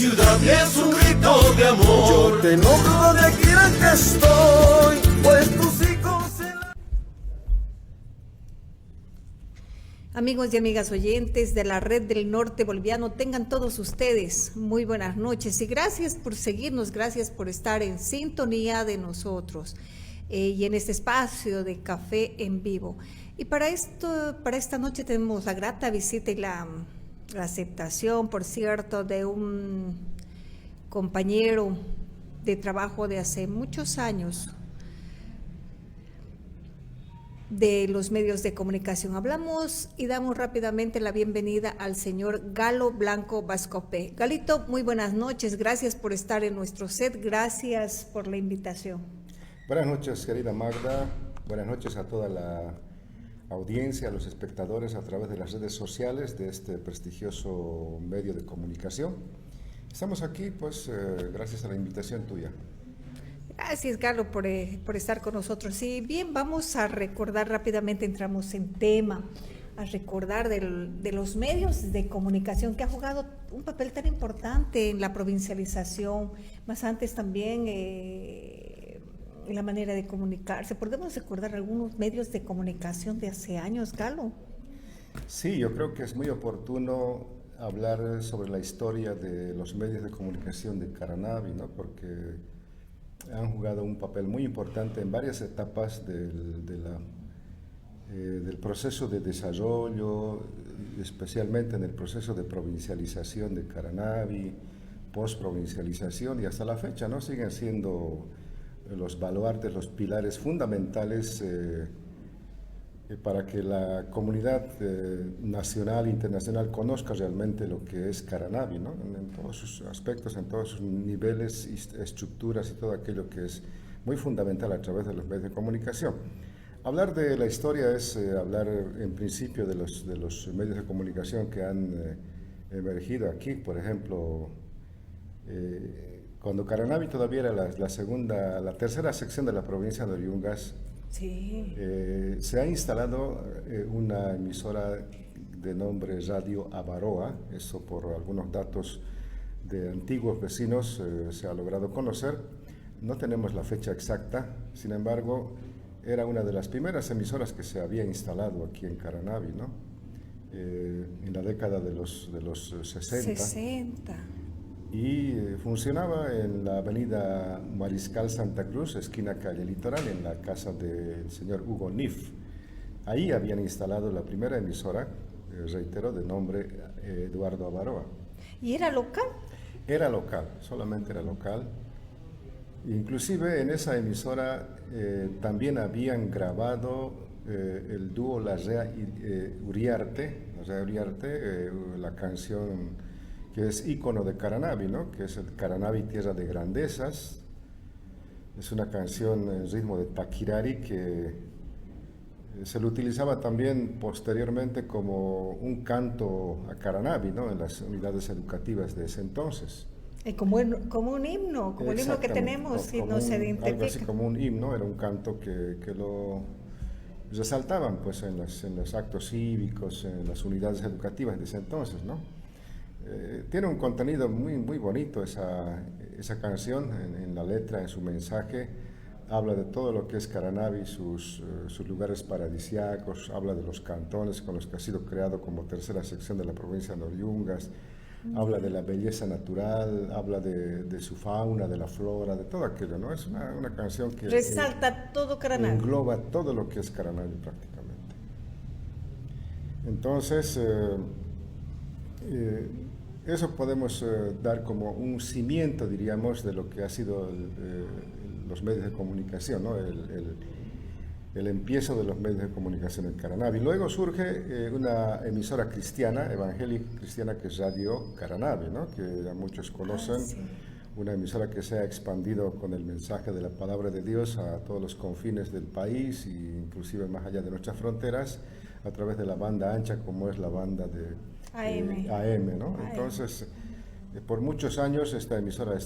ciudad y es un grito de amor. Yo te nombro donde quiera que estoy, pues tus hijos en la... Amigos y amigas oyentes de la Red del Norte Boliviano, tengan todos ustedes muy buenas noches y gracias por seguirnos, gracias por estar en sintonía de nosotros y en este espacio de Café en Vivo. Y para esta noche tenemos la grata visita y la aceptación, por cierto, de un compañero de trabajo de hace muchos años de los medios de comunicación. Hablamos y damos rápidamente la bienvenida al señor Galo Blanco Vascope. Galito, muy buenas noches, gracias por estar en nuestro set, gracias por la invitación. Buenas noches, querida Magda, buenas noches a toda la audiencia, a los espectadores a través de las redes sociales de este prestigioso medio de comunicación. Estamos aquí, pues, gracias a la invitación tuya. Gracias, Galo, por estar con nosotros. Sí, bien, vamos a recordar rápidamente, entramos en tema, a recordar de los medios de comunicación que ha jugado un papel tan importante en la provincialización, más antes también en la manera de comunicarse. ¿Podemos recordar algunos medios de comunicación de hace años, Galo? Sí, yo creo que es muy oportuno hablar sobre la historia de los medios de comunicación de Caranavi, ¿no? Porque han jugado un papel muy importante en varias etapas del proceso de desarrollo, especialmente en el proceso de provincialización de Caranavi, postprovincialización y hasta la fecha, ¿no? Siguen siendo los baluartes, los pilares fundamentales para que la comunidad nacional e internacional conozca realmente lo que es Caranavi, ¿no? En todos sus aspectos, en todos sus niveles, estructuras y todo aquello que es muy fundamental a través de los medios de comunicación. Hablar de la historia es hablar en principio de los medios de comunicación que han emergido aquí. Por ejemplo, cuando Caranavi todavía era la tercera sección de la provincia de Oriungas, sí. Se ha instalado una emisora de nombre Radio Avaroa, eso por algunos datos de antiguos vecinos se ha logrado conocer. No tenemos la fecha exacta, sin embargo, era una de las primeras emisoras que se había instalado aquí en Caranavi, ¿no? En la década de los 60. Y funcionaba en la avenida Mariscal Santa Cruz, esquina calle Litoral, en la casa del señor Hugo Nif. Ahí habían instalado la primera emisora, reitero, de nombre Eduardo Avaroa. ¿Y era local? Era local, solamente era local. Inclusive en esa emisora también habían grabado el dúo Larrea Uriarte, la canción que es ícono de Caranavi, ¿no? Que es el Caranavi Tierra de Grandezas. Es una canción en ritmo de taquirari que se lo utilizaba también posteriormente como un canto a Caranavi, ¿no? En las unidades educativas de ese entonces. Como un himno, como el himno que tenemos y no se identifica. Algo así como un himno, era un canto que lo resaltaban pues, en los actos cívicos, en las unidades educativas de ese entonces, ¿no? Tiene un contenido muy, muy bonito esa canción, en la letra, en su mensaje, habla de todo lo que es Caranavi, sus lugares paradisíacos, habla de los cantones con los que ha sido creado como tercera sección de la provincia de Oriungas, habla de la belleza natural, habla de su fauna, de la flora, de todo aquello, ¿no? Es una canción que resalta todo Caranavi. Engloba todo lo que es Caranavi prácticamente. Entonces, eso podemos dar como un cimiento, diríamos, de lo que ha sido los medios de comunicación, ¿no? El empiezo de los medios de comunicación en Caranavi. Luego surge una emisora cristiana, evangélica cristiana, que es Radio Caranavi, ¿no? Que ya muchos conocen, sí. Una emisora que se ha expandido con el mensaje de la palabra de Dios a todos los confines del país e inclusive más allá de nuestras fronteras, a través de la banda ancha, como es la banda de AM, ¿no? AM. Entonces, por muchos años esta emisora ha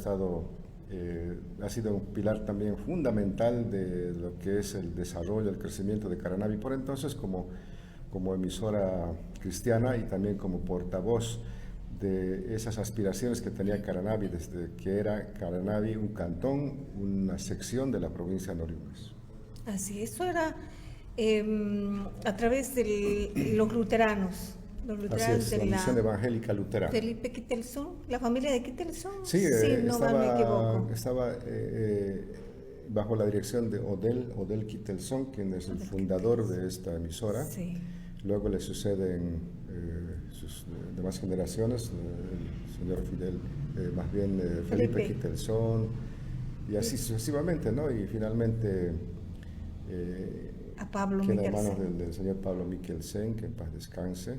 sido un pilar también fundamental de lo que es el desarrollo, el crecimiento de Caranavi, por entonces como emisora cristiana y también como portavoz de esas aspiraciones que tenía Caranavi desde que era Caranavi un cantón, una sección de la provincia de Oriungas. Así, eso era a través de los luteranos. Los Así es, de la misión evangélica luterana. Felipe Quitelson, la familia de Quitelson. Sí, no mal me equivoco. estaba bajo la dirección de Odell Quitelson, quien es el fundador de esta emisora. Sí. Luego le suceden sus demás generaciones, el señor Fidel, más bien Felipe Quitelson, y así sucesivamente, ¿no? Y finalmente a Pablo queda en Mikkelsen. manos del señor Pablo Mikkelsen, que en paz descanse.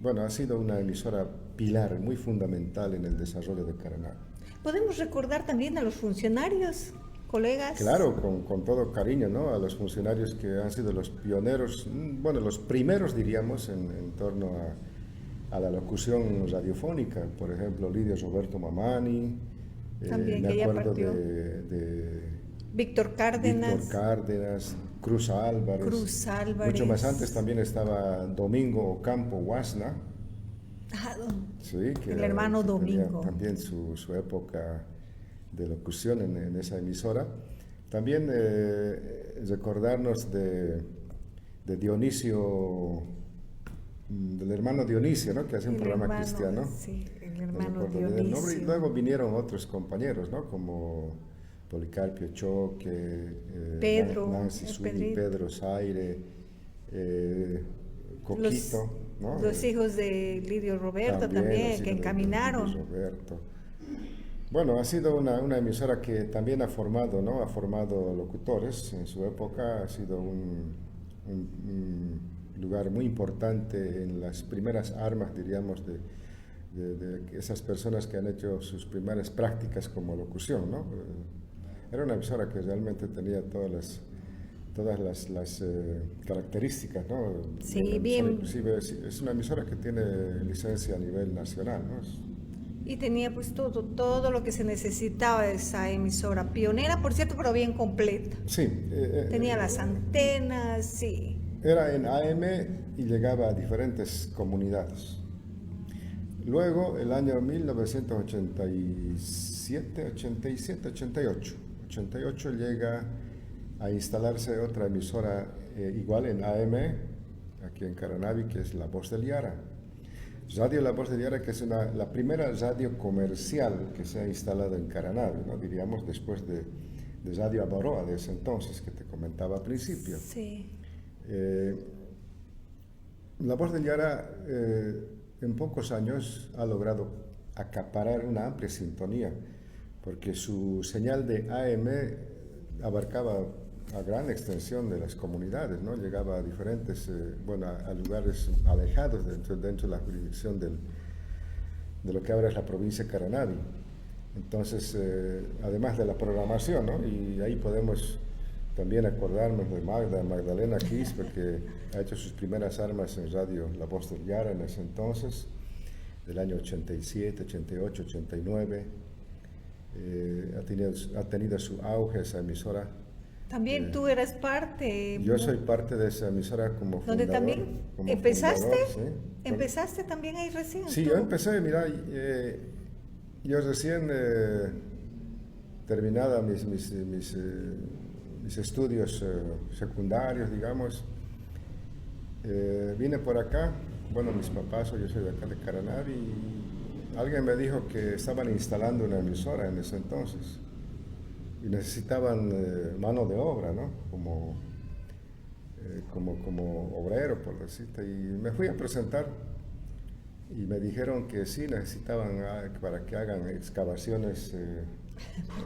Bueno, ha sido una emisora pilar muy fundamental en el desarrollo de Caranavi. ¿Podemos recordar también a los funcionarios, colegas? Claro, con todo cariño, ¿no? A los funcionarios que han sido los pioneros, bueno, los primeros diríamos en torno a la locución radiofónica. Por ejemplo, Lidio Roberto Mamani, también, me que ya acuerdo partió. de Víctor Cárdenas. Cruz Álvarez. Mucho más antes también estaba Domingo Ocampo Huasna. Sí, que el hermano que Domingo. También su época de locución en esa emisora. También recordarnos de Dionisio, del hermano Dionisio, ¿no? Que hacía un programa cristiano. Sí, el hermano No Dionisio. el nombre, y luego vinieron otros compañeros, ¿no? Como Policarpio Choque, Pedro, Nancy Zuni, Pedro Zaire, Coquito, ¿no? Los hijos de Lidio Roberto también que encaminaron. Lidio Roberto. Bueno, ha sido una emisora que también ha formado, ¿no? Ha formado locutores en su época, ha sido un lugar muy importante en las primeras armas, diríamos, de esas personas que han hecho sus primeras prácticas como locución, ¿no? Era una emisora que realmente tenía todas las características, ¿no? Sí, bien. Inclusive es una emisora que tiene licencia a nivel nacional, ¿no? Y tenía pues todo lo que se necesitaba de esa emisora, pionera por cierto, pero bien completa. Sí. Tenía las antenas, sí. Era en AM y llegaba a diferentes comunidades. Luego, el año 1988 llega a instalarse otra emisora igual en AM, aquí en Caranavi, que es La Voz del Yara. Radio La Voz del Yara, que es la primera radio comercial que se ha instalado en Caranavi, ¿no? Diríamos después de Radio Abaroa de ese entonces, que te comentaba al principio. Sí. La Voz del Yara en pocos años ha logrado acaparar una amplia sintonía, porque su señal de AM abarcaba a gran extensión de las comunidades, ¿no? Llegaba a diferentes, a lugares alejados dentro de la jurisdicción de lo que ahora es la provincia de Caranavi. Entonces, además de la programación, ¿no? Y ahí podemos también acordarnos de Magdalena Quispe, que ha hecho sus primeras armas en radio La Voz del Yara en ese entonces, del año 87, 88, 89. Ha tenido su auge esa emisora. También tú eras parte. Yo soy parte de esa emisora como fundador. ¿Dónde también empezaste? Fundador, sí. ¿Empezaste también ahí recién? Sí, ¿tú? yo empecé, mira, yo recién terminada mis estudios secundarios, digamos, vine por acá. Bueno, mis papás, yo soy de acá de Caranavi, y alguien me dijo que estaban instalando una emisora en ese entonces y necesitaban mano de obra, ¿no? Como obrero, por decirte, y me fui a presentar y me dijeron que sí necesitaban para que hagan excavaciones.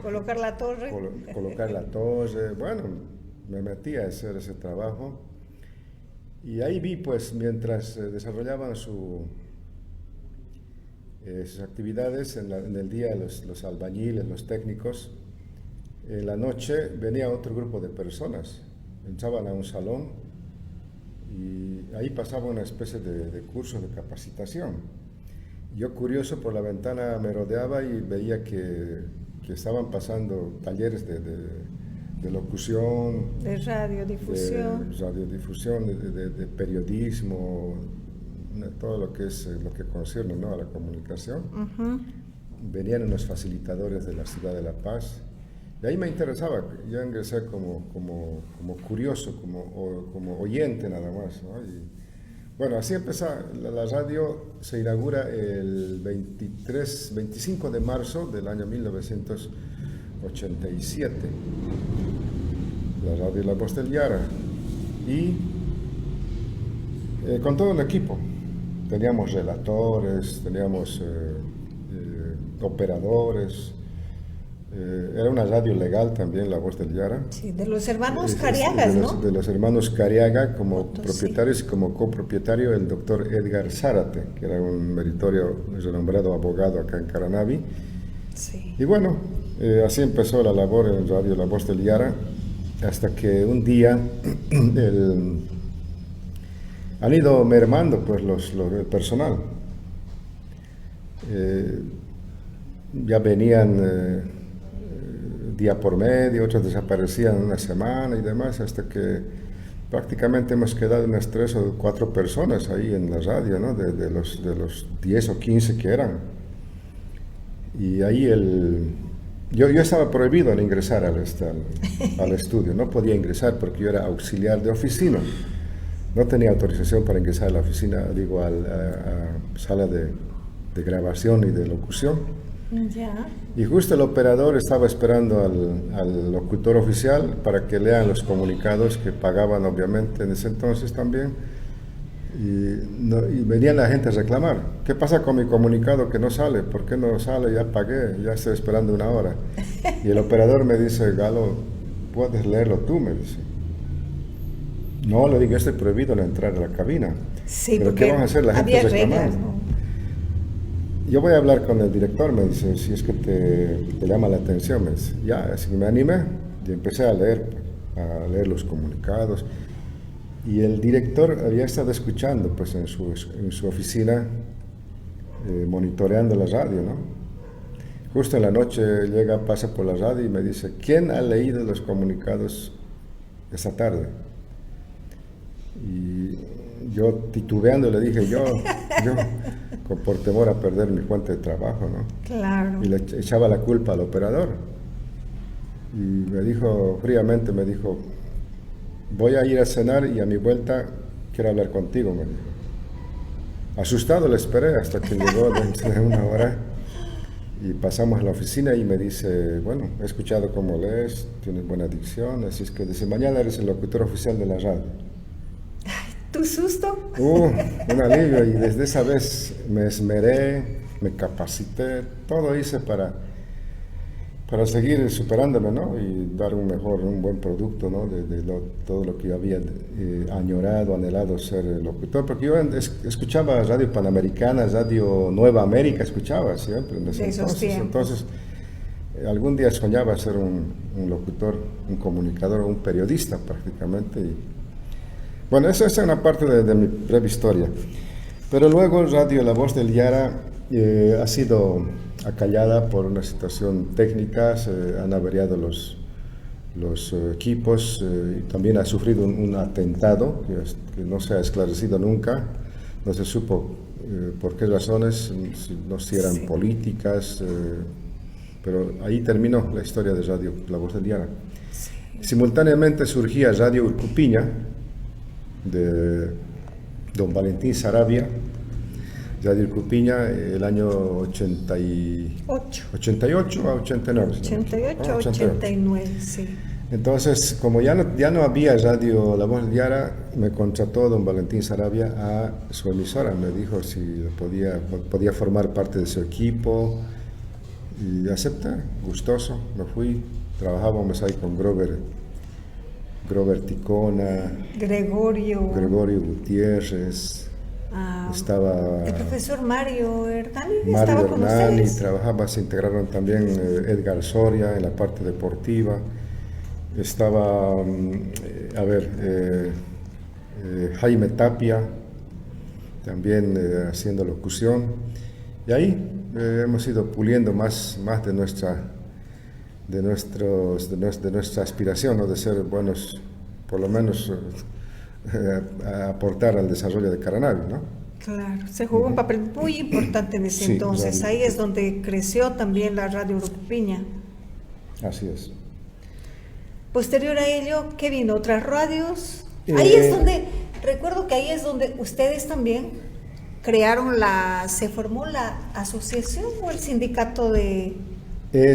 Colocar la torre. Colocar la torre. Bueno, me metí a hacer ese trabajo y ahí vi, pues, mientras desarrollaban sus actividades en el día, los albañiles, los técnicos, en la noche venía otro grupo de personas, entraban a un salón y ahí pasaba una especie de curso de capacitación. Yo, curioso, por la ventana me rodeaba y veía que estaban pasando talleres de locución, de radiodifusión, de periodismo, todo lo que es lo que concierne, ¿no?, a la comunicación. Venían unos facilitadores de la ciudad de La Paz. Y ahí me interesaba, yo ingresé como curioso, como oyente nada más, ¿no? Y bueno, así empezó. La radio se inaugura el 25 de marzo del año 1987. La radio La Voz del Yara. Y con todo el equipo. Teníamos relatores, teníamos operadores. Era una radio legal también, La Voz del Yara. Sí, de los hermanos Cariagas, ¿no? De los hermanos Cariaga, como Potosí. propietarios y como copropietario el doctor Edgar Zárate, que era un meritorio, renombrado abogado acá en Caranavi. Sí. Y bueno, así empezó la labor en Radio La Voz del Yara, hasta que un día han ido mermando pues el personal. Ya venían día por medio, otros desaparecían una semana y demás, hasta que prácticamente hemos quedado unas 3 o 4 personas ahí en la radio, ¿no?, de los 10 o 15 que eran. Y ahí yo estaba prohibido en ingresar al estudio, no podía ingresar porque yo era auxiliar de oficina. No tenía autorización para ingresar a la oficina, digo, a sala de grabación y de locución. Ya. Y justo el operador estaba esperando al locutor oficial para que lean los comunicados que pagaban obviamente en ese entonces también. Y venía la gente a reclamar: ¿qué pasa con mi comunicado que no sale? ¿Por qué no sale? Ya pagué, ya estoy esperando 1 hora. Y el operador me dice: Galo, ¿puedes leerlo tú?, me dice. No, le digo, estoy prohibido la entrada a la cabina. Sí, ¿pero qué van a hacer la gente había reclamando? reglas, ¿no? Yo voy a hablar con el director, me dice, si es que te llama la atención. Me dice, ya, así que me animé y empecé a leer los comunicados. Y el director había estado escuchando pues en su oficina, monitoreando la radio, ¿no? Justo en la noche pasa por la radio y me dice: ¿quién ha leído los comunicados esta tarde? Y yo titubeando le dije, yo por temor a perder mi fuente de trabajo, ¿no? Claro. Y le echaba la culpa al operador. Y me dijo, fríamente me dijo: voy a ir a cenar y a mi vuelta quiero hablar contigo, me dijo. Asustado le esperé hasta que llegó dentro de 1 hora y pasamos a la oficina y me dice: bueno, he escuchado cómo lees, tienes buena dicción, así es que desde mañana eres el locutor oficial de la radio. ¿Tu susto? Un alivio, y desde esa vez me esmeré, me capacité, todo hice para seguir superándome, ¿no? Y dar un buen producto, ¿no? Todo lo que yo había añorado, anhelado ser locutor, porque yo escuchaba Radio Panamericana, Radio Nueva América, escuchaba siempre en ese entonces, algún día soñaba ser un locutor, un comunicador, un periodista prácticamente. Bueno, esa es una parte de mi breve historia. Pero luego Radio La Voz del Yara ha sido acallada por una situación técnica, se han averiado los equipos, y también ha sufrido un atentado que no se ha esclarecido nunca. No se supo por qué razones, si eran políticas, pero ahí terminó la historia de Radio La Voz del Yara. Sí. Simultáneamente surgía Radio Urcupiña, de don Valentín Saravia, Radio Urcupiña, el año 88 a 89. 88 a 89, sí. Entonces, como ya no había Radio La Voz del Yara, me contrató don Valentín Saravia a su emisora. Me dijo si podía formar parte de su equipo, y acepté, gustoso. Me fui, trabajábamos ahí con Grover Ticona, Gregorio Gutiérrez, estaba el profesor Mario Hernani, se integraron también Edgar Soria en la parte deportiva, estaba Jaime Tapia también haciendo locución, y ahí hemos ido puliendo más de nuestra aspiración, ¿no? De ser buenos, por lo menos aportar al desarrollo de Caranavi, ¿no? Claro, se jugó un papel muy importante en ese Sí, entonces. radio. Ahí es donde creció también la Radio Urucupiña. Así es. Posterior a ello, ¿qué vino? ¿Otras radios? Ahí es donde, recuerdo que ahí es donde ustedes también crearon se formó la asociación o el sindicato de...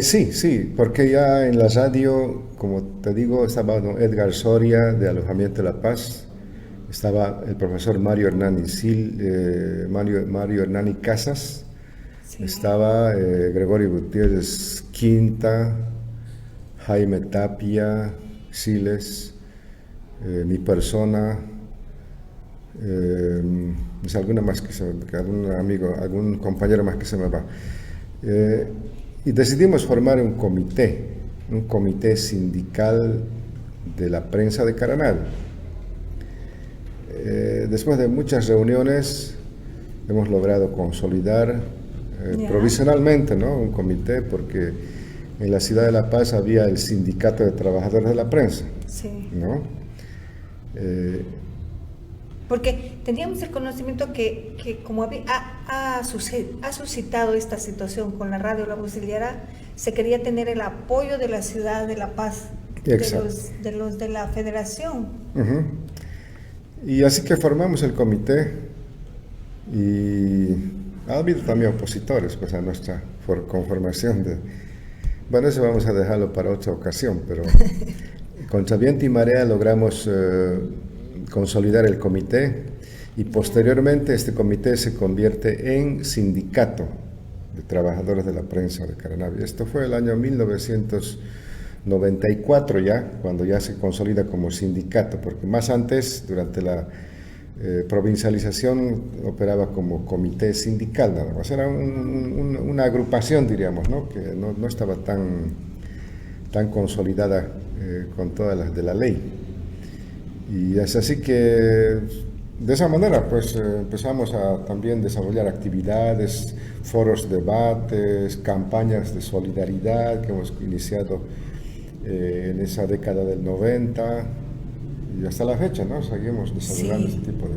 Sí, porque ya en la radio, como te digo, estaba don Edgar Soria de Alojamiento La Paz, estaba el profesor Mario Hernani Mario Hernani Casas, Sí. estaba Gregorio Gutiérrez Quinta, Jaime Tapia, Siles, mi persona, alguna más que algún amigo, algún compañero más que se me va. Y decidimos formar un comité sindical de la prensa de Caranavi. Después de muchas reuniones hemos logrado consolidar provisionalmente, ¿no?, un comité, porque en la ciudad de La Paz había el Sindicato de Trabajadores de la Prensa, Sí. ¿no? Porque teníamos el conocimiento que como ha suscitado esta situación con la radio La Vocillera, se quería tener el apoyo de la ciudad de La Paz, de los de la federación. Uh-huh. Y así que formamos el comité y ha habido también opositores pues, a nuestra conformación de... Bueno, eso vamos a dejarlo para otra ocasión, pero contra viento y marea logramos consolidar el comité y posteriormente este comité se convierte en sindicato de trabajadores de la prensa de Caranavi. Esto fue el año 1994 ya, cuando ya se consolida como sindicato, porque más antes, durante la provincialización, operaba como comité sindical nada más. Era una agrupación, diríamos, ¿no?, que no estaba tan consolidada con todas las de la ley. Y es así que de esa manera pues empezamos a también desarrollar actividades, foros, debates, campañas de solidaridad que hemos iniciado en esa década del 90 y hasta la fecha, ¿no? Seguimos desarrollando este tipo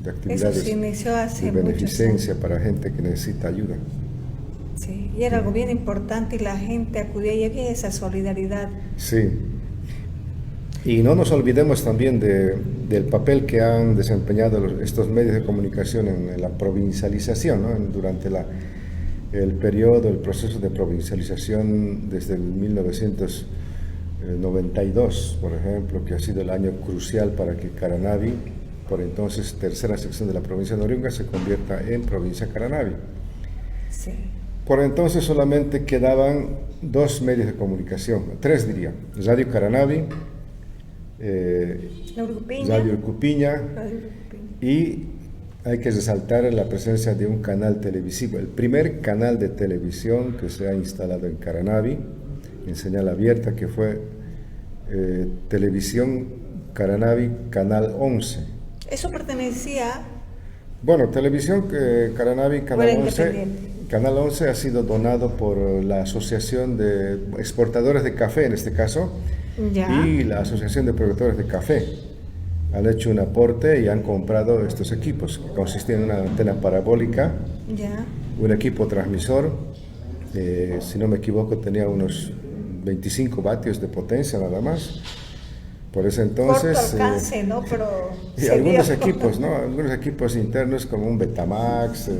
de actividades. Eso se inició hace de beneficencia para gente que necesita ayuda. Sí, y era algo bien importante y la gente acudía y había esa solidaridad. Sí. Y no nos olvidemos también del papel que han desempeñado estos medios de comunicación en la provincialización, ¿no? Durante el proceso de provincialización desde el 1992, por ejemplo, que ha sido el año crucial para que Caranavi, por entonces tercera sección de la provincia de Oriunga, se convierta en provincia Caranavi. Sí. Por entonces solamente quedaban 2 medios de comunicación, 3 diría, Radio Caranavi, Radio Urucupiña, y hay que resaltar la presencia de un canal televisivo, el primer canal de televisión que se ha instalado en Caranavi, en señal abierta, que fue Televisión Caranavi, Canal 11. Eso pertenecía... Bueno, Televisión Caranavi, Canal 11 ha sido donado por la Asociación de Exportadores de Café, en este caso, Ya. y la Asociación de Productores de Café. Han hecho un aporte y han comprado estos equipos, que consistían en una antena parabólica, Ya. un equipo transmisor, si no me equivoco tenía unos 25 vatios de potencia nada más. Por ese entonces... Corto alcance, ¿no? Pero y algunos equipos, ¿no? Algunos equipos internos como un Betamax,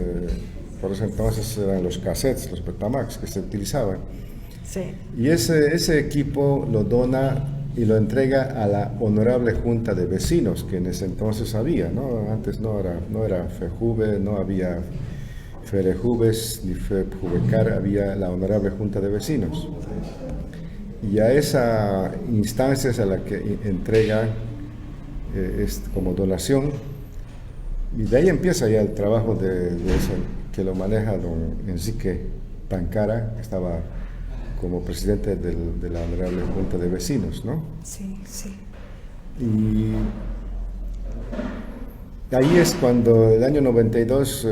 por ese entonces eran los cassettes, los Betamax que se utilizaban. Sí. Y ese equipo lo dona y lo entrega a la Honorable Junta de Vecinos, que en ese entonces había, ¿no? Antes no era FEJUVE, no había FEREJUVES ni FEJUVECAR, había la Honorable Junta de Vecinos. Y a esa instancia es a la que entrega como donación, y de ahí empieza ya el trabajo de eso, que lo maneja don Enrique Pancara, que estaba como presidente de la Honorable Junta de Vecinos, ¿no? Sí, sí. Y ahí es cuando el año 92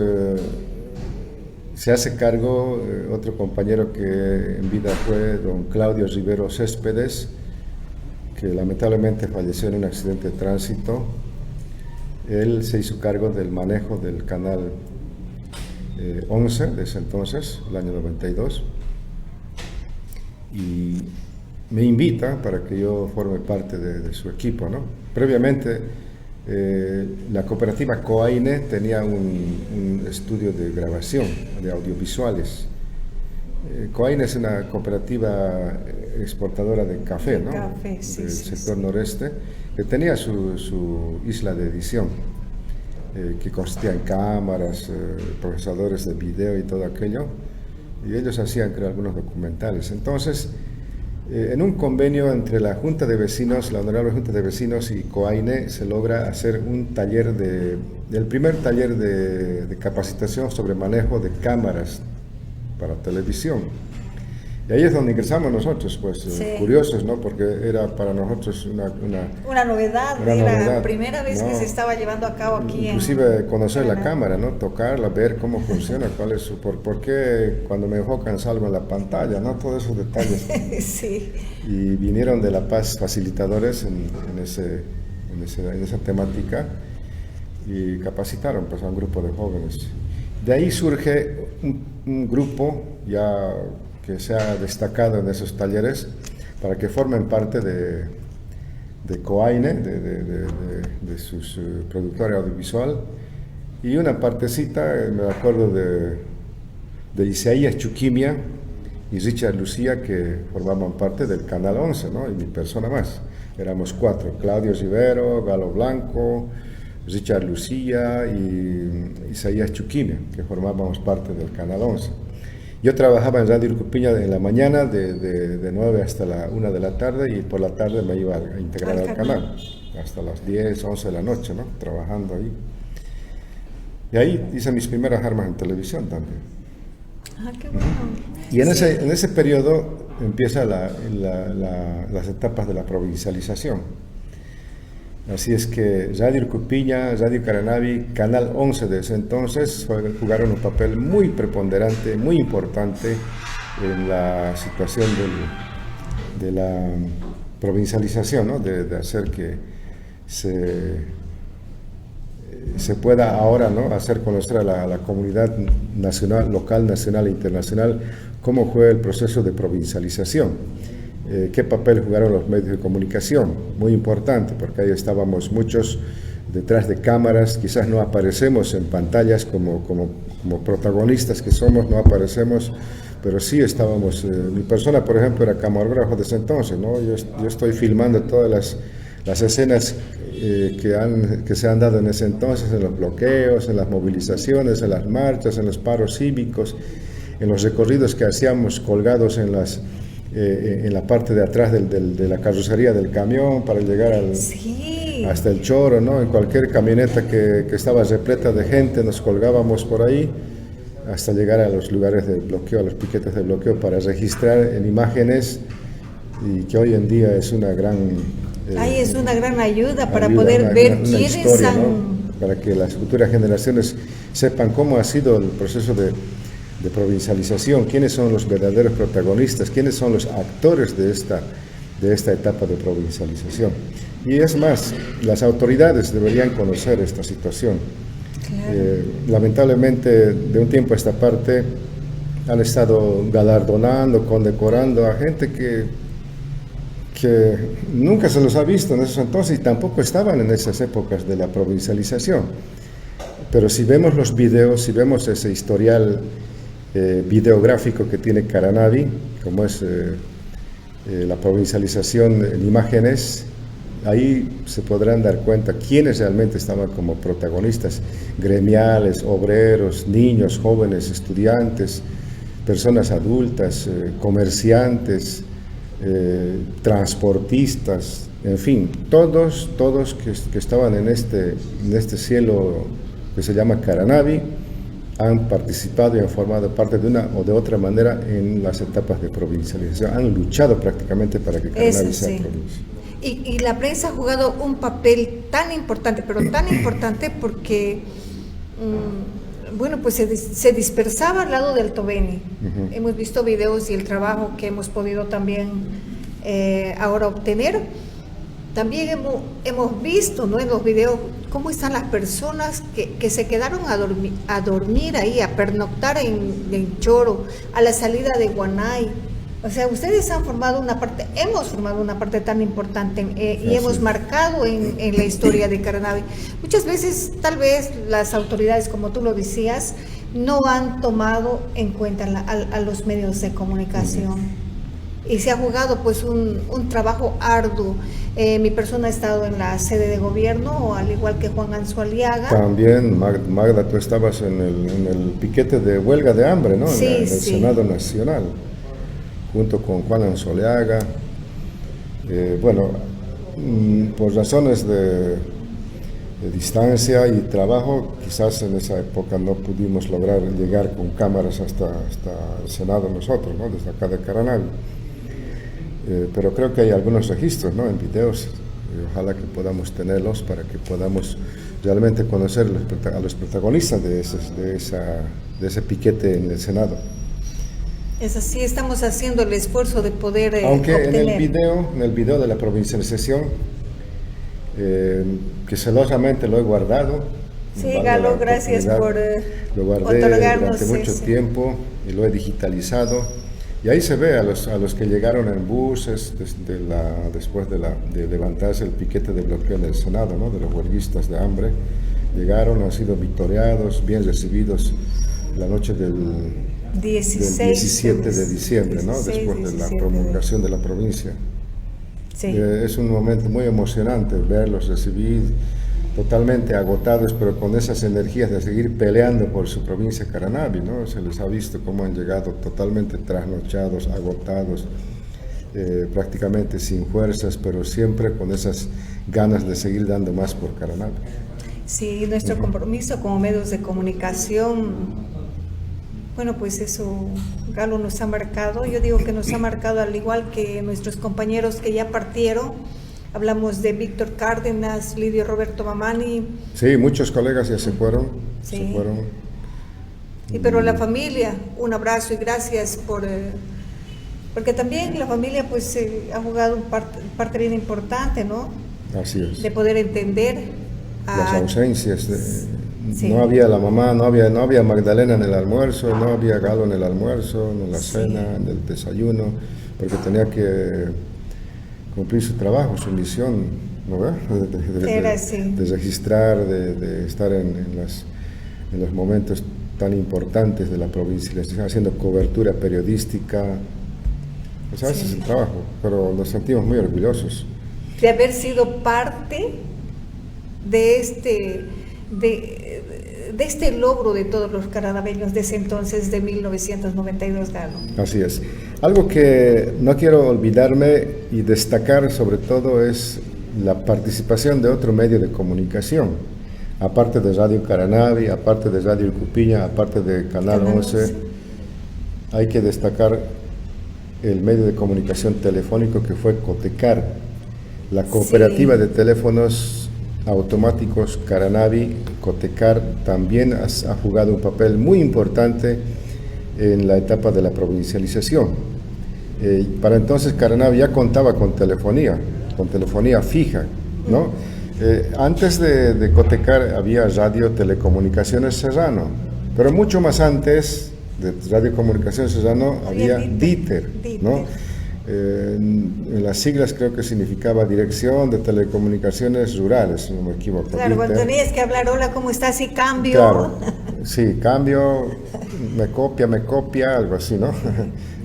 se hace cargo otro compañero que en vida fue don Claudio Rivero Céspedes, que lamentablemente falleció en un accidente de tránsito, él se hizo cargo del manejo del canal 11 desde entonces, el año 92, y me invita para que yo forme parte de su equipo, ¿no? Previamente, la cooperativa Coaine tenía un estudio de grabación de audiovisuales. Coaine es una cooperativa exportadora de café, ¿no? Café, sí, del sí, sector sí. noreste, que tenía su isla de edición, que consistía en cámaras, procesadores de video y todo aquello, y ellos hacían, creo, algunos documentales. Entonces, en un convenio entre la Junta de Vecinos, la Honorable Junta de Vecinos y Coaine, se logra hacer un taller el primer taller de capacitación sobre manejo de cámaras para televisión. Y ahí es donde ingresamos nosotros, pues, Sí. Curiosos, ¿no? Porque era para nosotros una Novedad, Una era novedad, la primera vez que ¿no? se estaba llevando a cabo aquí Inclusive conocer la Paraná. cámara, ¿no? Tocarla, ver cómo funciona, cuál es por qué cuando me enfocan salgo en la pantalla, ¿no? Todos esos detalles. Sí. Y vinieron de La Paz facilitadores en esa temática y capacitaron, pues, a un grupo de jóvenes. De ahí surge un grupo ya que se ha destacado en esos talleres para que formen parte de Coaine, de sus productores audiovisual, y una partecita, me acuerdo de Isaías Chuquimia y Richard Lucía, que formaban parte del Canal 11, ¿no? Y mi persona más. Éramos 4, Claudio Rivero, Galo Blanco, Richard Lucía y Isaías Chuquimia, que formábamos parte del Canal 11. Yo trabajaba en Radio Urcupiña en la mañana de 9 hasta la 1 de la tarde, y por la tarde me iba a integrar al canal hasta las 10, 11 de la noche, ¿no? Trabajando ahí. Y ahí hice mis primeras armas en televisión también. Ah, qué bueno. Y en ese periodo empiezan las etapas de la provincialización. Así es que Radio Urcupiña, Radio Caranavi, Canal 11 de ese entonces jugaron un papel muy preponderante, muy importante en la situación de la provincialización, ¿no? De hacer que se pueda ahora, ¿no? Hacer conocer a la comunidad nacional, local, nacional e internacional cómo fue el proceso de provincialización. Qué papel jugaron los medios de comunicación, muy importante, porque ahí estábamos muchos detrás de cámaras, quizás no aparecemos en pantallas como protagonistas que somos, no aparecemos, pero sí estábamos, mi persona, por ejemplo, era camarógrafo desde entonces, ¿no? Yo estoy filmando todas las escenas que se han dado en ese entonces, en los bloqueos, en las movilizaciones, en las marchas, en los paros cívicos, en los recorridos que hacíamos colgados en la parte de atrás de la carrocería del camión para llegar Sí. hasta el Choro, ¿no? En cualquier camioneta que estaba repleta de gente nos colgábamos por ahí hasta llegar a los lugares de bloqueo, a los piquetes de bloqueo, para registrar en imágenes, y que hoy en día es una gran... Ahí es una gran ayuda para ayuda, poder ver una quiénes historia, han... ¿no? Para que las futuras generaciones sepan cómo ha sido el proceso de provincialización, quiénes son los verdaderos protagonistas, quiénes son los actores de esta etapa de provincialización. Y es más, las autoridades deberían conocer esta situación. Claro. Lamentablemente, de un tiempo a esta parte, han estado galardonando, condecorando a gente que nunca se los ha visto en esos entonces y tampoco estaban en esas épocas de la provincialización. Pero si vemos los videos, si vemos ese historial videográfico que tiene Caranavi, como es la provincialización en imágenes, ahí se podrán dar cuenta quiénes realmente estaban como protagonistas gremiales, obreros, niños, jóvenes, estudiantes, personas adultas, comerciantes, transportistas, en fin, todos que estaban en este cielo que se llama Caranavi, han participado y han formado parte de una o de otra manera en las etapas de provincialización, han luchado prácticamente para que Caranavi sea provincia. Y la prensa ha jugado un papel tan importante, pero tan importante porque, bueno, pues se dispersaba al lado del Alto Beni. Hemos visto videos y el trabajo que hemos podido también ahora obtener. También hemos visto, ¿no?, en los videos cómo están las personas que se quedaron a dormir ahí, a pernoctar en Choro, a la salida de Guanay. O sea, ustedes han formado una parte, hemos formado una parte tan importante y hemos marcado en la historia de Caranavi. Muchas veces, tal vez, las autoridades, como tú lo decías, no han tomado en cuenta a los medios de comunicación. Y se ha jugado pues un trabajo arduo. Mi persona ha estado en la sede de gobierno, al igual que Juan Anzualiaga. También, Magda, tú estabas en el piquete de huelga de hambre, ¿no? Sí, en el sí. Senado Nacional, junto con Juan Anzualiaga. Bueno, por razones de distancia y trabajo, quizás en esa época no pudimos lograr llegar con cámaras hasta el Senado nosotros, ¿no? Desde acá de Caranavi. Pero creo que hay algunos registros, ¿no? En videos, ojalá que podamos tenerlos para que podamos realmente conocer a los protagonistas de ese piquete en el Senado. Es así, estamos haciendo el esfuerzo de poder aunque obtener. en el video de la provincialización, que celosamente lo he guardado. Sí, Galo, gracias por lo guardé otorgarnos durante mucho tiempo y lo he digitalizado. Y ahí se ve a los que llegaron en buses después de levantarse el piquete de bloqueo en el Senado, ¿no? De los huelguistas de hambre. Llegaron, han sido victoriados, bien recibidos la noche del 17 de diciembre, ¿no? 16, Después de la 17 promulgación de la provincia. Sí. Es un momento muy emocionante verlos recibir totalmente agotados, pero con esas energías de seguir peleando por su provincia Caranavi, ¿no? Se les ha visto cómo han llegado totalmente trasnochados, agotados, prácticamente sin fuerzas, pero siempre con esas ganas de seguir dando más por Caranavi. Sí, nuestro compromiso como medios de comunicación, bueno, pues eso, Galo, nos ha marcado. Yo digo que nos ha marcado al igual que nuestros compañeros que ya partieron. Hablamos de Víctor Cárdenas, Lidio Roberto Mamani. Sí, muchos colegas ya se fueron. Sí. Se fueron. Pero la familia, un abrazo y gracias porque también la familia pues ha jugado un parte bien importante, ¿no? Así es. De poder entender las ausencias. Sí. No había la mamá, no había Magdalena en el almuerzo, no había Galo en el almuerzo, en la cena, en el desayuno, porque tenía que cumplir su trabajo, su misión, ¿no? De registrar, de estar en los momentos tan importantes de la provincia, haciendo cobertura periodística. O sea, ese es el trabajo, pero nos sentimos muy orgullosos. De haber sido parte de este logro de todos los caranaveños de ese entonces, de 1992, Galo. Así es. Algo que no quiero olvidarme y destacar sobre todo es la participación de otro medio de comunicación, aparte de Radio Caranavi, aparte de Radio Cupiña, aparte de Canal 11, hay que destacar el medio de comunicación telefónico que fue Cotecar, la cooperativa de teléfonos automáticos Caranavi. Cotecar también ha jugado un papel muy importante en la etapa de la provincialización. Para entonces Caranavi ya contaba con telefonía fija, ¿no? Antes de Cotecar había Radio Telecomunicaciones Serrano, pero mucho más antes de Radio Comunicaciones Serrano había DITER, ¿no? En las siglas creo que significaba Dirección de Telecomunicaciones Rurales, si no me equivoco. Claro, cuando tenías que hablar, hola, ¿cómo estás? Y cambio. Claro, sí, cambio, me copia, algo así, ¿no?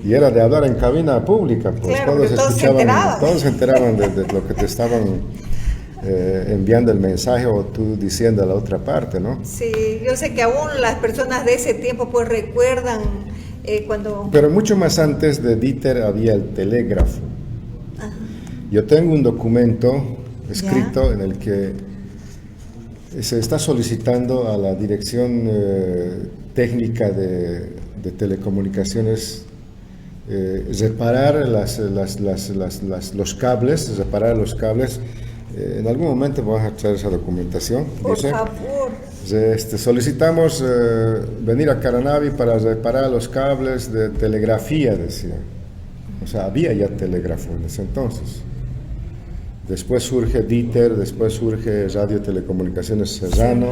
Y era de hablar en cabina pública, pues claro, todos se enteraban de lo que te estaban enviando el mensaje o tú diciendo a la otra parte, ¿no? Sí, yo sé que aún las personas de ese tiempo pues recuerdan cuando... Pero mucho más antes de DITER había el telégrafo. Ajá. Yo tengo un documento escrito en el que se está solicitando a la Dirección Técnica de Telecomunicaciones reparar los cables. En algún momento vamos a traer esa documentación. Por favor. Solicitamos venir a Caranavi para reparar los cables de telegrafía, decía. O sea, había ya telégrafo en ese entonces. Después surge Dieter, después surge Radio Telecomunicaciones Serrano,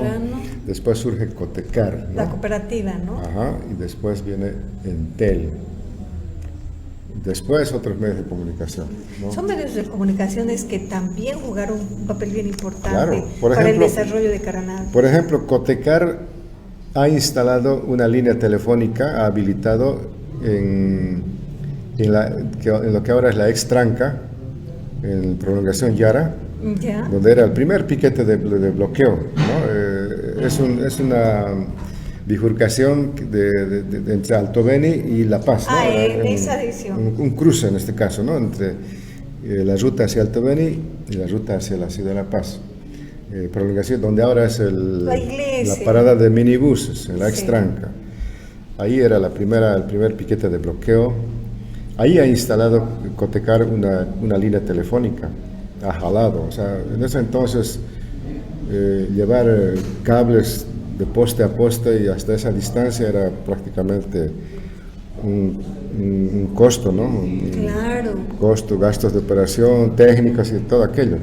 después surge Cotecar, ¿no? La cooperativa, ¿no? Ajá, y después viene Entel. Después otros medios de comunicación, ¿no? Son medios de comunicaciones que también jugaron un papel bien importante Claro, para el desarrollo de Caranavi. Por ejemplo, Cotecar ha instalado una línea telefónica, ha habilitado en lo que ahora es la ex Tranca, en prolongación Yara, ¿Ya? donde era el primer piquete de bloqueo, ¿no? Es una bifurcación entre Alto Beni y La Paz, ¿no? En esa edición. Un cruce en este caso, ¿no? Entre la ruta hacia Alto Beni y la ruta hacia la ciudad de La Paz. Prolongación donde ahora es la parada de minibuses, en la ex Tranca. Ahí era el primer piquete de bloqueo. Ahí ha instalado Cotecar una línea telefónica, ha jalado, o sea, en ese entonces llevar cables de poste a poste y hasta esa distancia era prácticamente un costo, ¿no? Claro. Costo, gastos de operación, técnicas y todo aquello.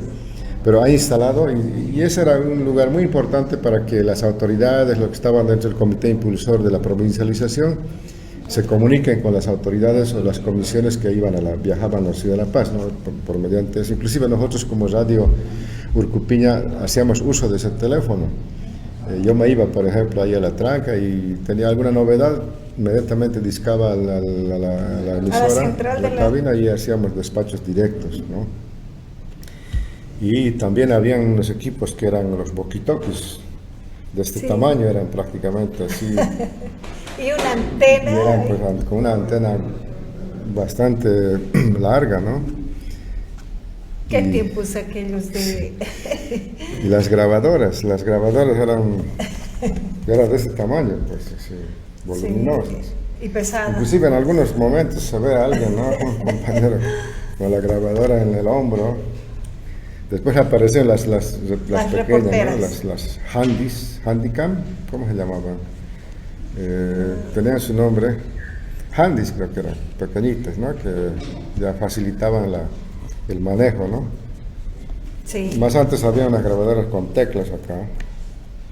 Pero ha instalado, y ese era un lugar muy importante para que las autoridades, los que estaban dentro del comité impulsor de la provincialización, se comuniquen con las autoridades o las comisiones que viajaban a la ciudad de La Paz, ¿no? por mediante eso. Inclusive nosotros como Radio Urcupiña hacíamos uso de ese teléfono. Yo me iba, por ejemplo, ahí a la Tranca y tenía alguna novedad, inmediatamente discaba a la emisora, la cabina, y hacíamos despachos directos, ¿no? Y también habían unos equipos que eran los walkie-talkies, de este tamaño, eran prácticamente así. Y una antena. Y eran pues, con una antena bastante larga, ¿no? ¿Qué tiempos aquellos de...? Y las grabadoras eran de ese tamaño, pues, así, voluminosas. Sí, y pesadas. Inclusive en algunos momentos se ve a alguien, ¿no? Un compañero con la grabadora en el hombro. Después aparecen las pequeñas, ¿no? Las handicam, ¿cómo se llamaban? Tenían su nombre, handys creo que eran, pequeñitas, ¿no? Que ya facilitaban el manejo, ¿no? Sí. Más antes había unas grabadoras con teclas acá,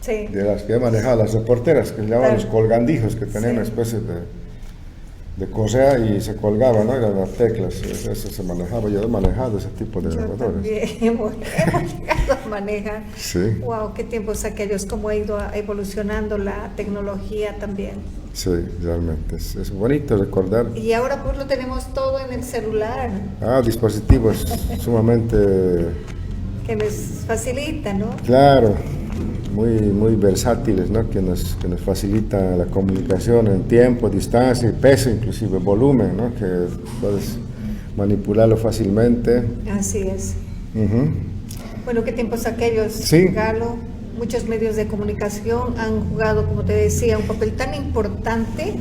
sí, de las que manejaban las reporteras, que se llamaban los colgandijos, que tenían una especie de correa y se colgaba, ¿no? Eran las teclas, eso se manejaba. Yo he manejado ese tipo de grabadoras. También hemos llegado a manejar. Sí. Wow, qué tiempos aquellos, cómo ha ido evolucionando la tecnología también. Sí, realmente, es bonito recordar. Y ahora pues lo tenemos todo en el celular. Dispositivos sumamente... que les facilita, ¿no? Claro, muy versátiles, ¿no? Que nos facilitan la comunicación en tiempo, distancia y peso, inclusive volumen, ¿no? Que puedes manipularlo fácilmente. Así es. Uh-huh. Bueno, qué tiempos aquellos, sí. Galo. Muchos medios de comunicación han jugado, como te decía, un papel tan importante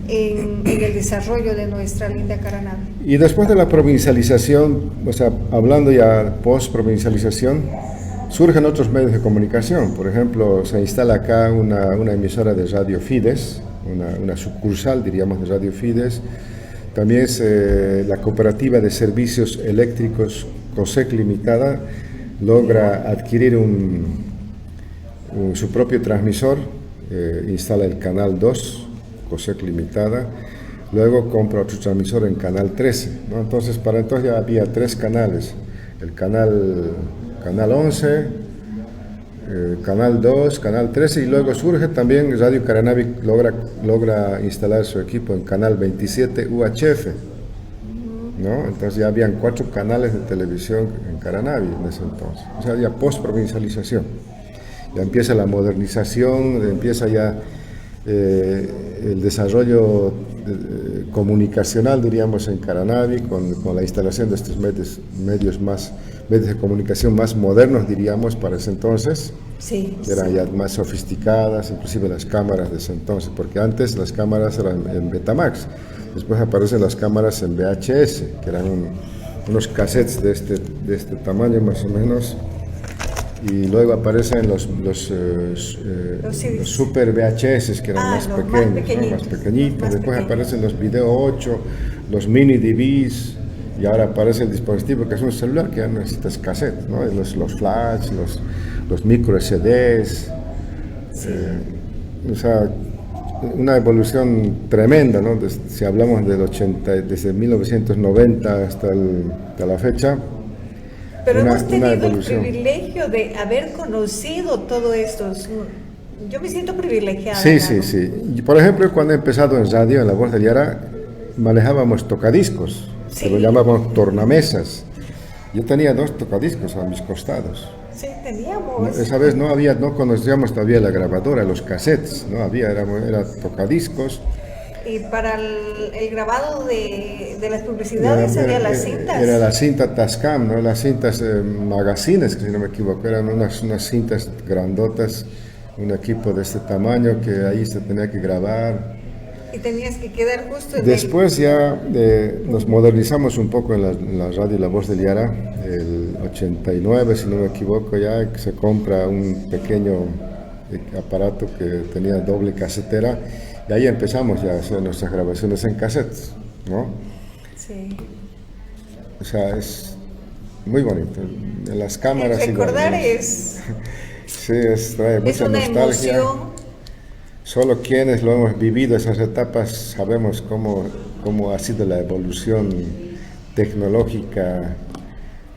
en el desarrollo de nuestra linda Caranavi. Y después de la provincialización, o sea, hablando ya post-provincialización, surgen otros medios de comunicación. Por ejemplo, se instala acá una emisora de Radio Fides, una sucursal, diríamos, de Radio Fides. También la cooperativa de servicios eléctricos COSEC Limitada logra adquirir su propio transmisor, instala el canal 2, COSEC Limitada, luego compra otro transmisor en canal 13, ¿no? Entonces, para entonces ya había 3 canales, el canal 11, canal 2, canal 13, y luego surge también Radio Caranavi, logra instalar su equipo en canal 27 UHF, ¿no? Entonces ya habían 4 canales de televisión en Caranavi en ese entonces, o sea, ya post-provincialización. Ya empieza la modernización, empieza ya el desarrollo comunicacional, diríamos, en Caranavi, con la instalación de estos medios de comunicación más modernos, diríamos, para ese entonces. Sí, que eran ya más sofisticadas, inclusive las cámaras de ese entonces, porque antes las cámaras eran en Betamax, después aparecen las cámaras en VHS, que eran unos cassettes de este tamaño más o menos. Y luego aparecen los super VHS, que eran más pequeños, ¿no? Más pequeñitos. Después aparecen los Video 8, los mini DVs, Y ahora aparece el dispositivo que es un celular que ya no necesitas cassette, ¿no? Los flash, los micro SDs, o sea, una evolución tremenda, ¿no? Si hablamos desde 1990 hasta la fecha. Pero hemos tenido el privilegio de haber conocido todo esto. Yo me siento privilegiada. Sí, sí, sí. Y, por ejemplo, cuando he empezado en radio, en La Voz del Yara, manejábamos tocadiscos, que lo llamábamos tornamesas. Yo tenía 2 tocadiscos a mis costados. Sí, teníamos. Esa vez no conocíamos todavía la grabadora, los cassettes, no había, era tocadiscos. Y para el grabado de las publicidades había las cintas. Era la cinta Tascam, ¿no? Las cintas magazines, si no me equivoco, eran unas cintas grandotas, un equipo de este tamaño que ahí se tenía que grabar. Y tenías que quedar justo en Después ya nos modernizamos un poco en la radio La Voz del Yara, el 89, si no me equivoco, ya se compra un pequeño aparato que tenía doble casetera. Y ahí empezamos ya a hacer nuestras grabaciones en cassettes, ¿no? Sí. O sea, es muy bonito. En las cámaras... Recordar es... Sí, trae mucha nostalgia. Emoción. Solo quienes lo hemos vivido esas etapas sabemos cómo ha sido la evolución tecnológica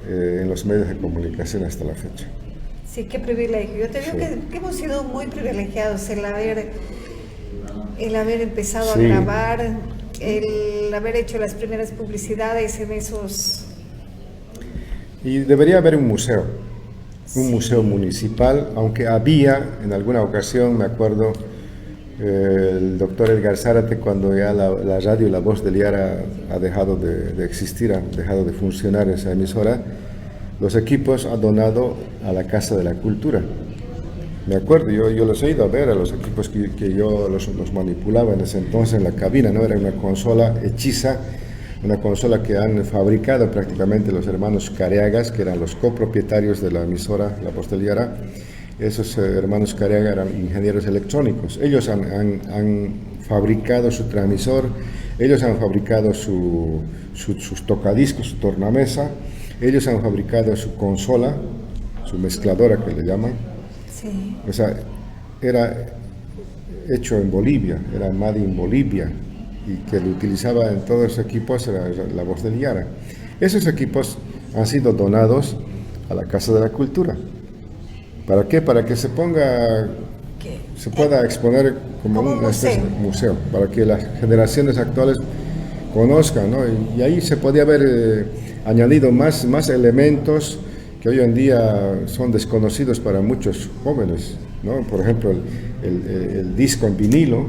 en los medios de comunicación hasta la fecha. Sí, qué privilegio. Yo te digo que hemos sido muy privilegiados el haber empezado a grabar, el haber hecho las primeras publicidades en esos... Y debería haber un museo municipal, aunque había en alguna ocasión, me acuerdo, el doctor Edgar Zárate, cuando ya la radio La Voz del Yara ha dejado de existir, ha dejado de funcionar esa emisora, los equipos ha donado a la Casa de la Cultura. Me acuerdo, yo los he ido a ver a los equipos que yo los manipulaba en ese entonces en la cabina, ¿no? Era una consola hechiza, una consola que han fabricado prácticamente los hermanos Careagas, que eran los copropietarios de la emisora La Voz del Yara. Esos hermanos Careaga eran ingenieros electrónicos. Ellos han fabricado su transmisor, ellos han fabricado sus tocadiscos, su tornamesa, ellos han fabricado su consola, su mezcladora que le llaman. Sí. O sea, era hecho en Bolivia, era made in Bolivia, y que lo utilizaba en todos los equipos era La Voz del Yara. Esos equipos han sido donados a la Casa de la Cultura. ¿Para qué? Para que se pueda exponer como un museo, para que las generaciones actuales conozcan, ¿no? Y ahí se podía haber añadido más elementos que hoy en día son desconocidos para muchos jóvenes, ¿no? Por ejemplo, el disco en vinilo,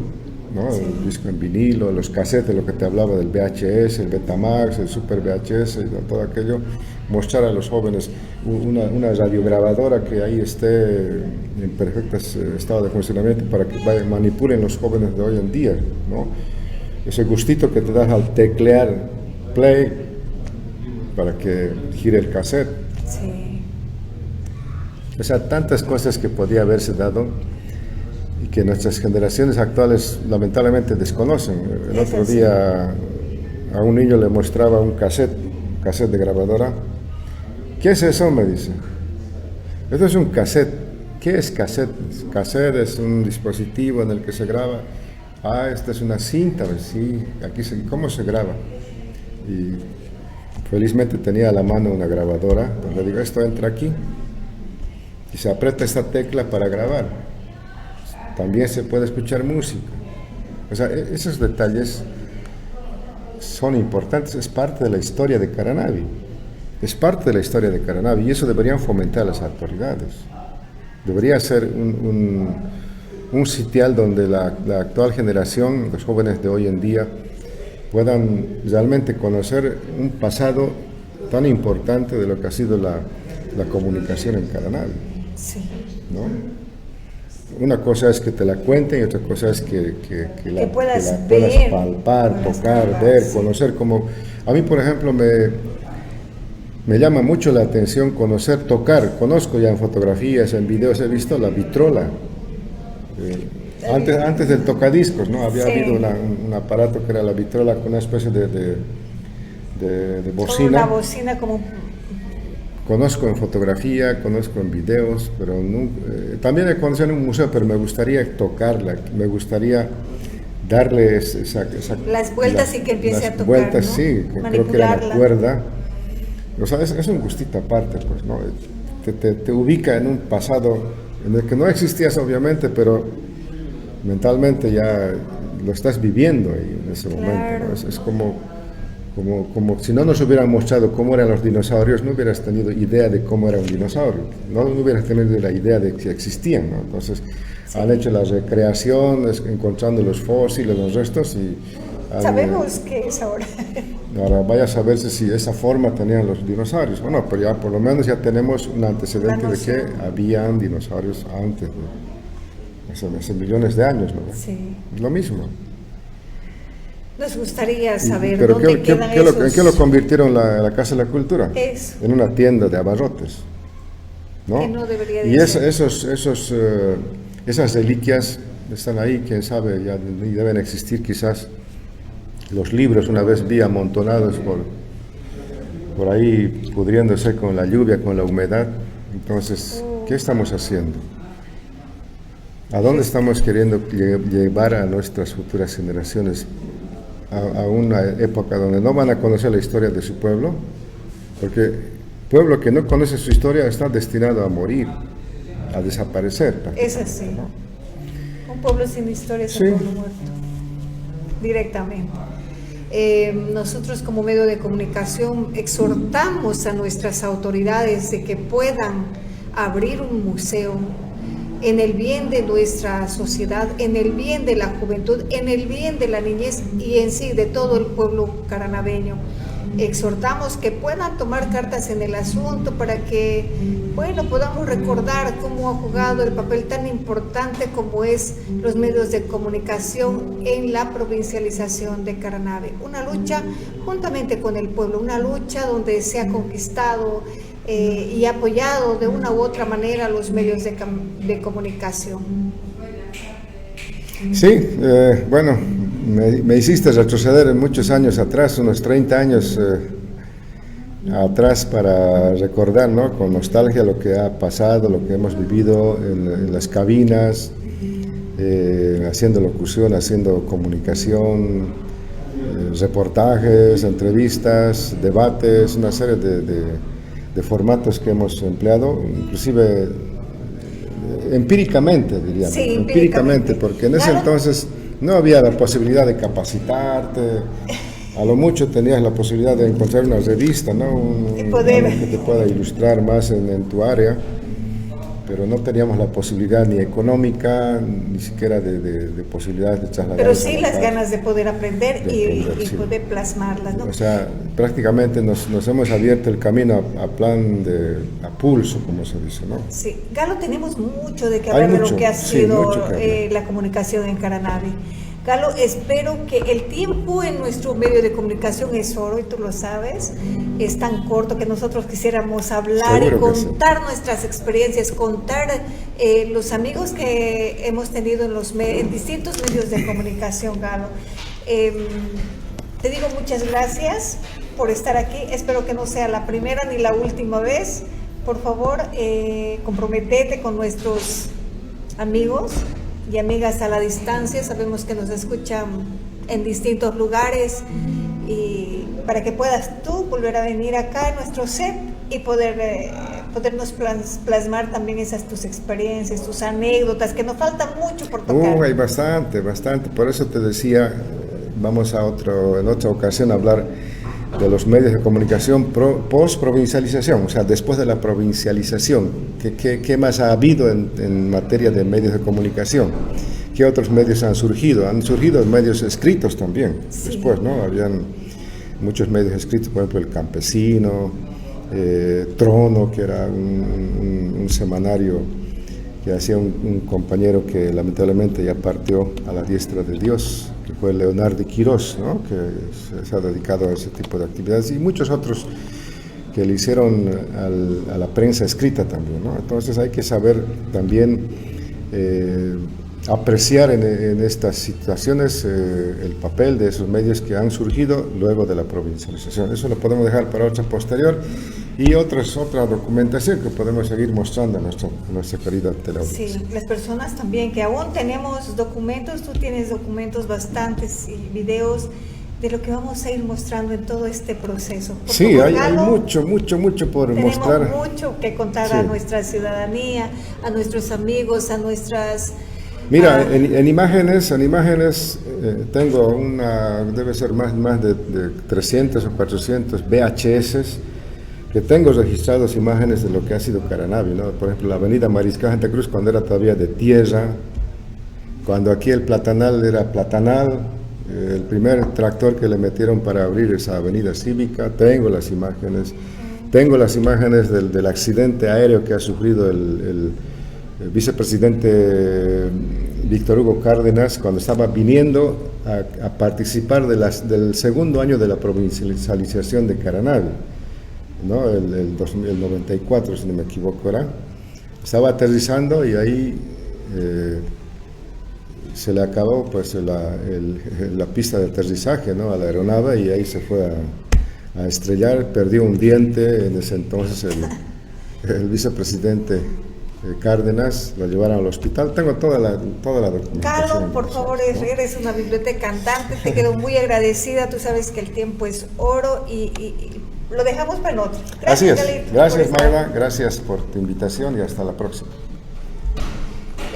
¿no? Sí. El disco en vinilo, los cassettes, lo que te hablaba del VHS, el Betamax, el Super VHS, todo aquello, mostrar a los jóvenes una radiograbadora que ahí esté en perfecto estado de funcionamiento para que manipulen los jóvenes de hoy en día, ¿no? Ese gustito que te das al teclear play para que gire el cassette. Sí. O sea, tantas cosas que podía haberse dado y que nuestras generaciones actuales lamentablemente desconocen. El otro día a un niño le mostraba un cassette de grabadora. ¿Qué es eso?, me dice. Esto es un cassette. ¿Qué es cassette? Cassette es un dispositivo en el que se graba. Ah, esta es una cinta. Sí, ¿cómo se graba? Y felizmente tenía a la mano una grabadora. Pues le digo, esto entra aquí y se aprieta esta tecla para grabar. También se puede escuchar música. O sea, esos detalles son importantes, es parte de la historia de Caranavi. Es parte de la historia de Caranavi y eso deberían fomentar las autoridades. Debería ser un sitial donde la actual generación, los jóvenes de hoy en día, puedan realmente conocer un pasado tan importante de lo que ha sido la comunicación en Caranavi. Sí. ¿No? Una cosa es que te la cuenten y otra cosa es que la puedas palpar, tocar, ver, conocer. Como a mí, por ejemplo, me llama mucho la atención conocer, tocar. Conozco ya en fotografías, en videos, he visto la vitrola. Antes del tocadiscos, ¿no? Había habido un aparato que era la vitrola con una especie de Con bocina. una bocina como... Conozco en fotografía, conozco en videos, pero también he conocido en un museo, pero me gustaría tocarla, me gustaría darle las vueltas y que empiece a tocar, vueltas, ¿no? sí, creo que era la cuerda. O sea, es un gustito aparte, pues, ¿no? Te ubica en un pasado en el que no existías, obviamente, pero mentalmente ya lo estás viviendo ahí en ese momento, ¿no? Es como si no nos hubieran mostrado cómo eran los dinosaurios, no hubieras tenido idea de cómo era un dinosaurio, no hubieras tenido la idea de que existían, ¿no? Entonces, sí, han hecho la recreación, encontrando los fósiles, los restos y... Sabemos qué es ahora. Ahora vaya a saberse si esa forma tenían los dinosaurios. Bueno, pero ya por lo menos ya tenemos un antecedente de que habían dinosaurios antes, ¿no? Hace millones de años, ¿no? Sí. Lo mismo. Nos gustaría saber pero dónde quedan esos... ¿En qué lo convirtieron la Casa de la Cultura? Eso. En una tienda de abarrotes, ¿no? Que no debería de y ser. esas reliquias están ahí, quién sabe, ya deben existir quizás. Los libros una vez vi amontonados por ahí, pudriéndose con la lluvia, con la humedad. Entonces, ¿qué estamos haciendo? ¿A dónde estamos queriendo llevar a nuestras futuras generaciones? A una época donde no van a conocer la historia de su pueblo, porque pueblo que no conoce su historia está destinado a morir, a desaparecer. Es así, ¿no? Un pueblo sin historia es un pueblo muerto, directamente. Nosotros como medio de comunicación exhortamos a nuestras autoridades de que puedan abrir un museo en el bien de nuestra sociedad, en el bien de la juventud, en el bien de la niñez y en sí de todo el pueblo caranaveño. Exhortamos que puedan tomar cartas en el asunto para que, bueno, podamos recordar cómo ha jugado el papel tan importante como es los medios de comunicación en la provincialización de Caranave. Una lucha juntamente con el pueblo, una lucha donde se ha conquistado y apoyado de una u otra manera los medios de comunicación. Sí, bueno, me hiciste retroceder en muchos años atrás, unos 30 años atrás, para recordar, ¿no?, con nostalgia lo que ha pasado, lo que hemos vivido en las cabinas, haciendo locución, haciendo comunicación, reportajes, entrevistas, debates, una serie de formatos que hemos empleado, inclusive empíricamente, diríamos, sí, empíricamente, porque en ese entonces no había la posibilidad de capacitarte, a lo mucho tenías la posibilidad de encontrar una revista, ¿no?, algo que te pueda ilustrar más en tu área, pero no teníamos la posibilidad ni económica, ni siquiera de posibilidades de trasladar. Pero sí las ganas de poder aprender y poder plasmarlas, ¿no? O sea, prácticamente nos hemos abierto el camino a pulso, como se dice, ¿no? Sí, Galo, tenemos mucho de que hablar de lo que ha sido la comunicación en Caranave. Galo, espero que el tiempo en nuestro medio de comunicación es oro, y tú lo sabes, es tan corto que nosotros quisiéramos hablar y contar nuestras experiencias, contar los amigos que hemos tenido en distintos medios de comunicación, Galo. Te digo muchas gracias por estar aquí, espero que no sea la primera ni la última vez. Por favor, comprométete con nuestros amigos y amigas a la distancia, sabemos que nos escuchan en distintos lugares, y para que puedas tú volver a venir acá a nuestro set y podernos plasmar también esas tus experiencias, tus anécdotas, que nos falta mucho por tocar. Hay bastante, por eso te decía, vamos en otra ocasión a hablar de los medios de comunicación post-provincialización, o sea, después de la provincialización, ¿qué más ha habido en materia de medios de comunicación? ¿Qué otros medios han surgido? Han surgido medios escritos también, sí. Después, ¿no? Habían muchos medios escritos, por ejemplo, El Campesino, Trono, que era un semanario que hacía un compañero que lamentablemente ya partió a la diestra de Dios, que fue Leonardo Quirós, ¿no?, que se ha dedicado a ese tipo de actividades, y muchos otros que le hicieron a la prensa escrita también, ¿no? Entonces hay que saber también apreciar en estas situaciones el papel de esos medios que han surgido luego de la provincialización. Eso lo podemos dejar para otra posterior y otra documentación que podemos seguir mostrando a nuestra querida teleaudiencia. Sí, las personas también que aún tenemos documentos, tú tienes documentos bastantes y videos de lo que vamos a ir mostrando en todo este proceso. Sí, hay mucho por mostrar. Tenemos mucho que contar a nuestra ciudadanía, a nuestros amigos, a nuestras... Mira, en imágenes tengo debe ser más de 300 o 400 VHS que tengo registrados imágenes de lo que ha sido Caranavi, ¿no? Por ejemplo, la avenida Mariscal Santa Cruz cuando era todavía de tierra, cuando aquí el platanal era platanal, el primer tractor que le metieron para abrir esa avenida cívica, tengo las imágenes del accidente aéreo que ha sufrido el vicepresidente Víctor Hugo Cárdenas cuando estaba viniendo a participar del segundo año de la provincialización de Caranavi, ¿no? El 94, si no me equivoco, estaba aterrizando y ahí se le acabó pues la pista de aterrizaje, ¿no? A la aeronave y ahí se fue a estrellar, perdió un diente. En ese entonces el vicepresidente Cárdenas lo llevaron al hospital. Tengo toda la documentación. Carlos, por favor, eres una biblioteca andante, te quedo muy agradecida, tú sabes que el tiempo es oro y lo dejamos para otro. Gracias, así es. Gracias Magda, gracias por tu invitación y hasta la próxima.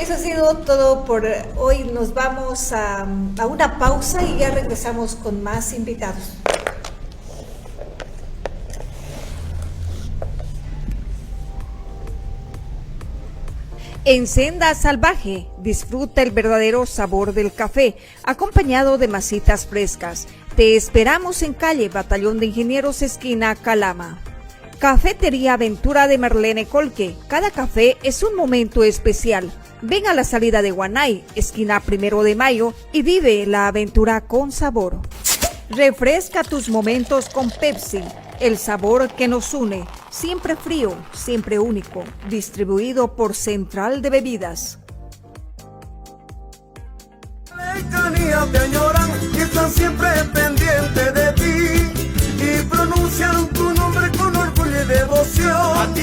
Eso ha sido todo por hoy. Nos vamos a una pausa y ya regresamos con más invitados. En Senda Salvaje, disfruta el verdadero sabor del café, acompañado de masitas frescas. Te esperamos en calle Batallón de Ingenieros, esquina Calama. Cafetería Aventura de Marlene Colque. Cada café es un momento especial. Ven a la salida de Guanay, esquina 1 de Mayo, y vive la aventura con sabor. Refresca tus momentos con Pepsi, el sabor que nos une. Siempre frío, siempre único. Distribuido por Central de Bebidas. Lejanías te añoran y están siempre pendientes de ti y pronuncian tu nombre con orgullo y devoción. A ti